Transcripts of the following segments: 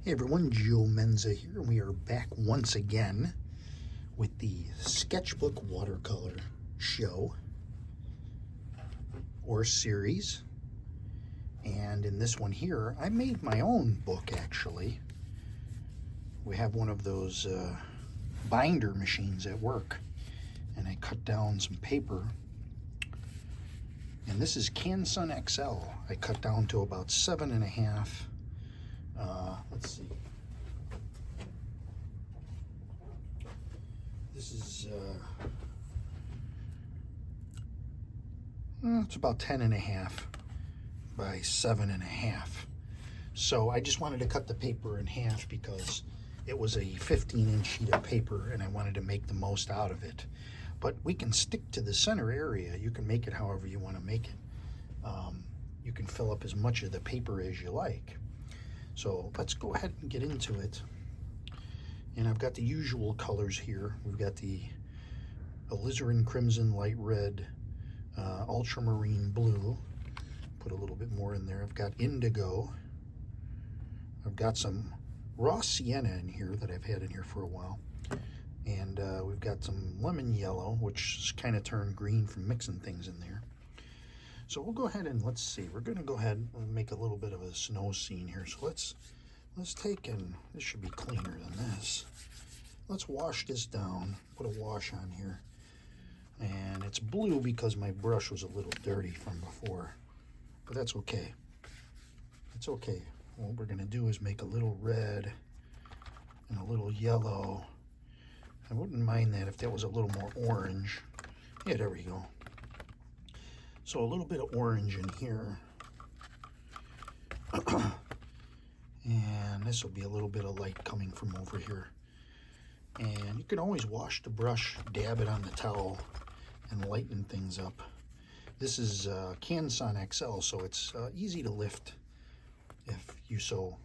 Hey everyone, Joe Menza here, and we are back once again with the Sketchbook Watercolor show or series. And in this one here, I made my own book actually. We have one of those binder machines at work, and I cut down some paper. And this is Canson XL. I cut down to about 7.5. Let's see. This is it's about 10.5 by 7.5. So I just wanted to cut the paper in half because it was a 15-inch sheet of paper and I wanted to make the most out of it. But we can stick to the center area. You can make it however you want to make it. You can fill up as much of the paper as you like. So let's go ahead and get into it. And I've got the usual colors here. We've got the alizarin crimson, light red, ultramarine blue. Put a little bit more in there. I've got indigo. I've got some raw sienna in here that I've had in here for a while. And we've got some lemon yellow, which kind of turned green from mixing things in there. So we'll go ahead and let's see. We're going to go ahead and make a little bit of a snow scene here. So let's take, and this should be cleaner than this. Let's wash this down. Put a wash on here. And it's blue because my brush was a little dirty from before. But that's okay. It's okay. What we're going to do is make a little red and a little yellow. I wouldn't mind that if that was a little more orange. Yeah, there we go. So a little bit of orange in here. And this will be a little bit of light coming from over here. And you can always wash the brush, dab it on the towel, and lighten things up. This is Canson XL, so it's easy to lift if you so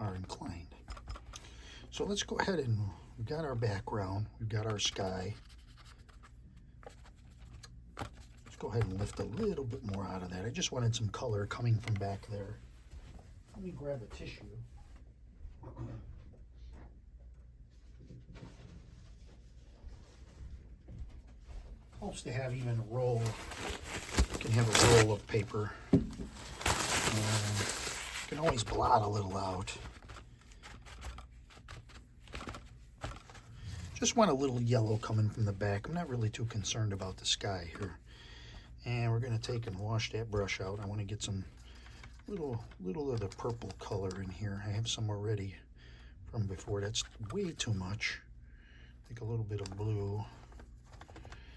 are inclined. So let's go ahead and we've got our background, we've got our sky. Let's go ahead and lift a little bit more out of that. I just wanted some color coming from back there. Let me grab a tissue. Helps to have even a roll. You can have a roll of paper. And you can always blot a little out. Just want a little yellow coming from the back. I'm not really too concerned about the sky here. And we're going to take and wash that brush out. I want to get some little of the purple color in here. I have some already from before. That's way too much. Take a little bit of blue.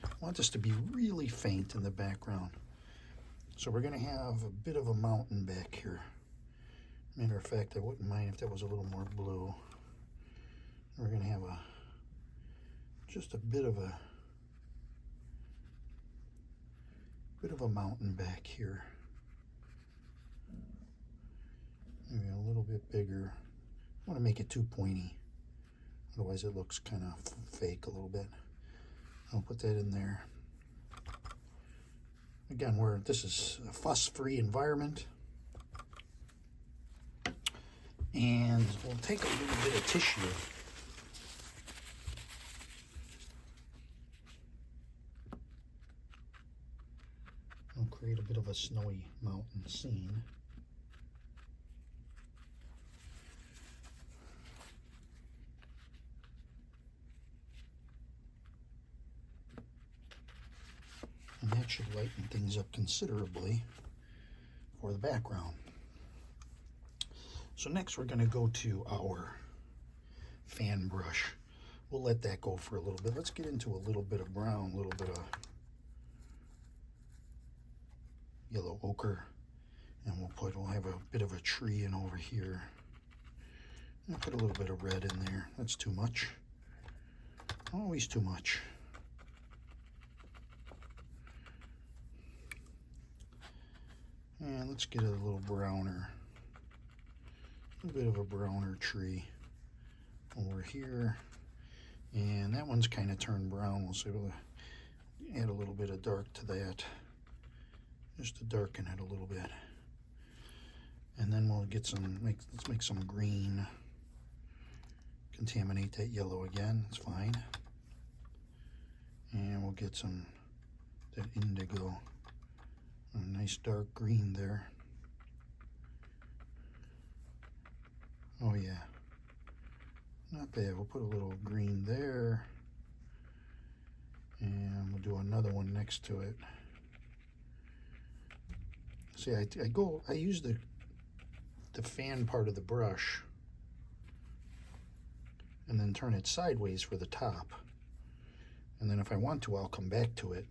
I want this to be really faint in the background. So we're going to have a bit of a mountain back here. Matter of fact, I wouldn't mind if that was a little more blue. We're going to have just a bit of a mountain back here. Maybe a little bit bigger. I want to make it too pointy. Otherwise it looks kind of fake a little bit. I'll put that in there. Again, this is a fuss-free environment. And we'll take a little bit of tissue. We'll create a bit of a snowy mountain scene. And that should lighten things up considerably for the background. So next we're going to go to our fan brush. We'll let that go for a little bit. Let's get into a little bit of brown, a little bit of yellow ochre, and we'll have a bit of a tree in over here. I'll put a little bit of red in there. That's too much. Always too much. And let's get a little browner, a bit of a browner tree over here. And that one's kind of turned brown. We'll see, we'll add a little bit of dark to that, just to darken it a little bit. And then we'll get let's make some green. contaminate that yellow again, it's fine. And we'll get some, that indigo, a nice dark green there. Oh yeah, not bad. We'll put a little green there, and we'll do another one next to it. See, I use the fan part of the brush and then turn it sideways for the top. And then if I want to, I'll come back to it.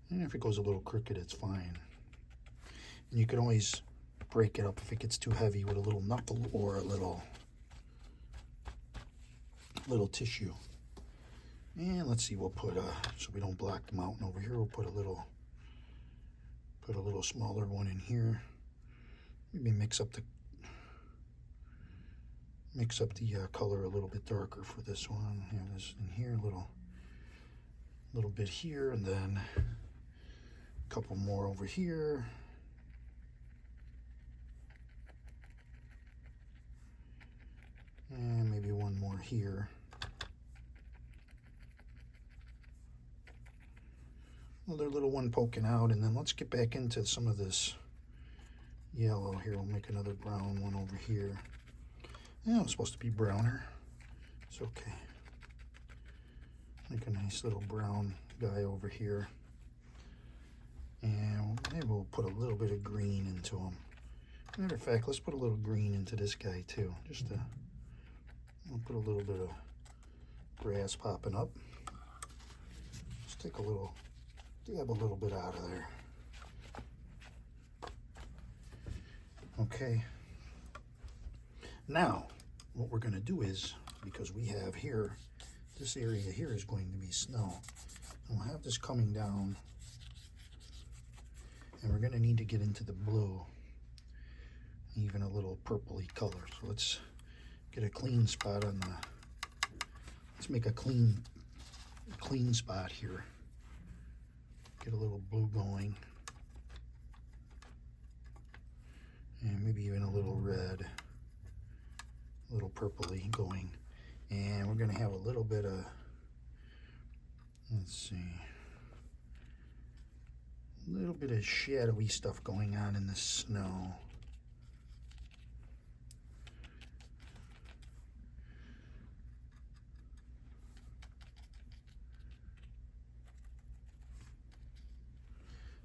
And if it goes a little crooked, it's fine. And you can always break it up if it gets too heavy with a little knuckle or a little tissue. And let's see, we'll put so we don't block the mountain over here, we'll put a little smaller one in here. Maybe mix up the color a little bit darker for this one. Have this in here, a little bit here, and then a couple more over here. And maybe one more here. Another little one poking out, and then let's get back into some of this yellow here. We'll make another brown one over here. Yeah, it's supposed to be browner. It's okay. Make a nice little brown guy over here. And maybe we'll put a little bit of green into him. Matter of fact, let's put a little green into this guy too. We'll put a little bit of grass popping up. Let's take a little, dab a little bit out of there. Okay. Now, what we're going to do is, because we have here, this area here is going to be snow. And we'll have this coming down, and we're going to need to get into the blue, even a little purpley color. So let's get a clean spot on let's make a clean spot here. Get a little blue going. And maybe even a little red. A little purpley going. And we're going to have a little bit of, let's see, a little bit of shadowy stuff going on in the snow.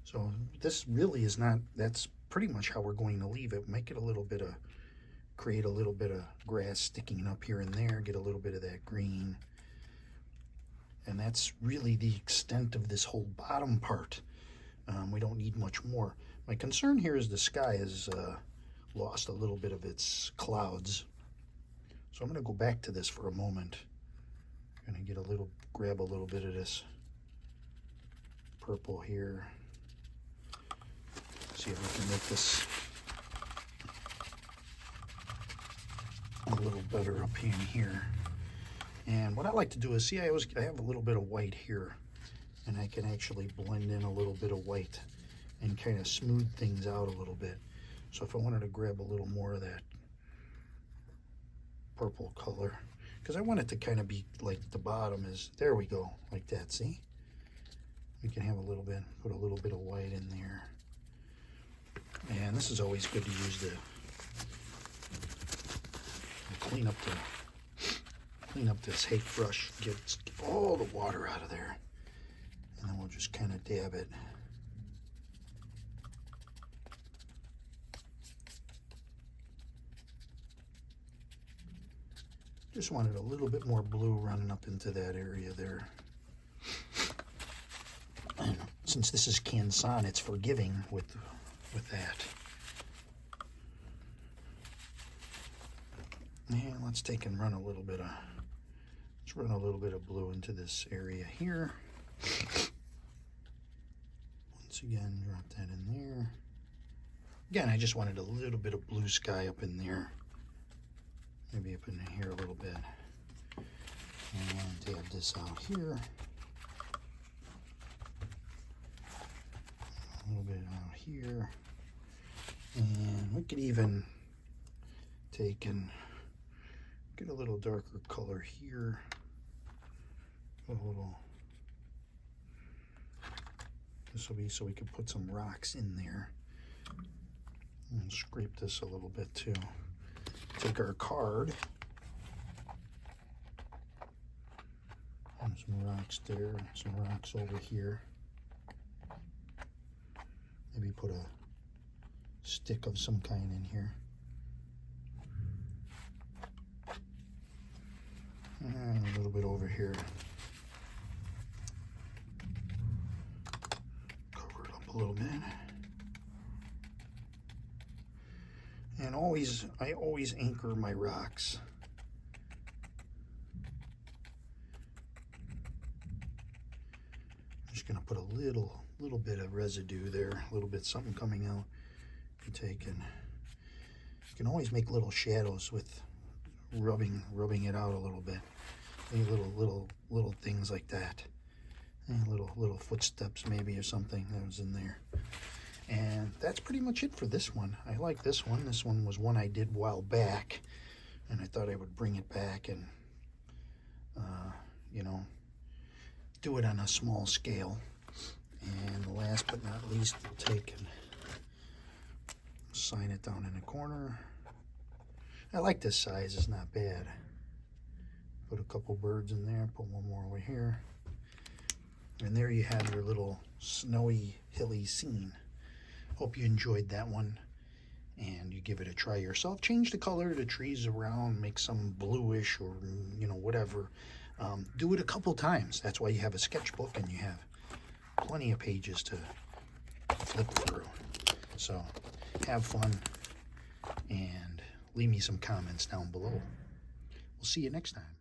So this really is not, that's pretty much how we're going to leave it. Make it a little bit of, create a little bit of grass sticking up here and there, get a little bit of that green. And that's really the extent of this whole bottom part. We don't need much more. My concern here is the sky has lost a little bit of its clouds. So I'm going to go back to this for a moment. I'm going to get grab a little bit of this purple here. See if we can make this a little better up in here. And what I like to do is, see, I have a little bit of white here, and I can actually blend in a little bit of white and kind of smooth things out a little bit. So if I wanted to grab a little more of that purple color, because I want it to kind of be like the bottom is, there we go, like that, see? We can have a little bit, put a little bit of white in there. And this is always good to use the clean up this hake brush, get all the water out of there, and then we'll just kind of dab it. Just wanted a little bit more blue running up into that area there. And since this is Canson, it's forgiving with that. And let's take and run a little bit of, blue into this area here. Once again, drop that in there. Again, I just wanted a little bit of blue sky up in there. Maybe up in here a little bit. And dab this out here. A little bit out here. And we could even take and get a little darker color here. A little. This will be so we can put some rocks in there. And scrape this a little bit too. Take our card. And some rocks there, some rocks over here. Maybe put a stick of some kind in here. And a little bit over here. Cover it up a little bit. And I always anchor my rocks. I'm just gonna put a little bit of residue there, a little bit something coming out. You take and you can always make little shadows with rubbing it out a little bit. Any little things like that. Any little footsteps maybe or something that was in there. And that's pretty much it for this one. I like this one. This one was one I did a while back, and I thought I would bring it back and, you know, do it on a small scale. And last but not least, take and sign it down in the corner. I like this size. It's not bad. Put a couple birds in there. Put one more over here. And there you have your little snowy, hilly scene. Hope you enjoyed that one, and you give it a try yourself. Change the color of the trees around, make some bluish or, you know, whatever. Do it a couple times. That's why you have a sketchbook and you have plenty of pages to flip through. So have fun and leave me some comments down below. We'll see you next time.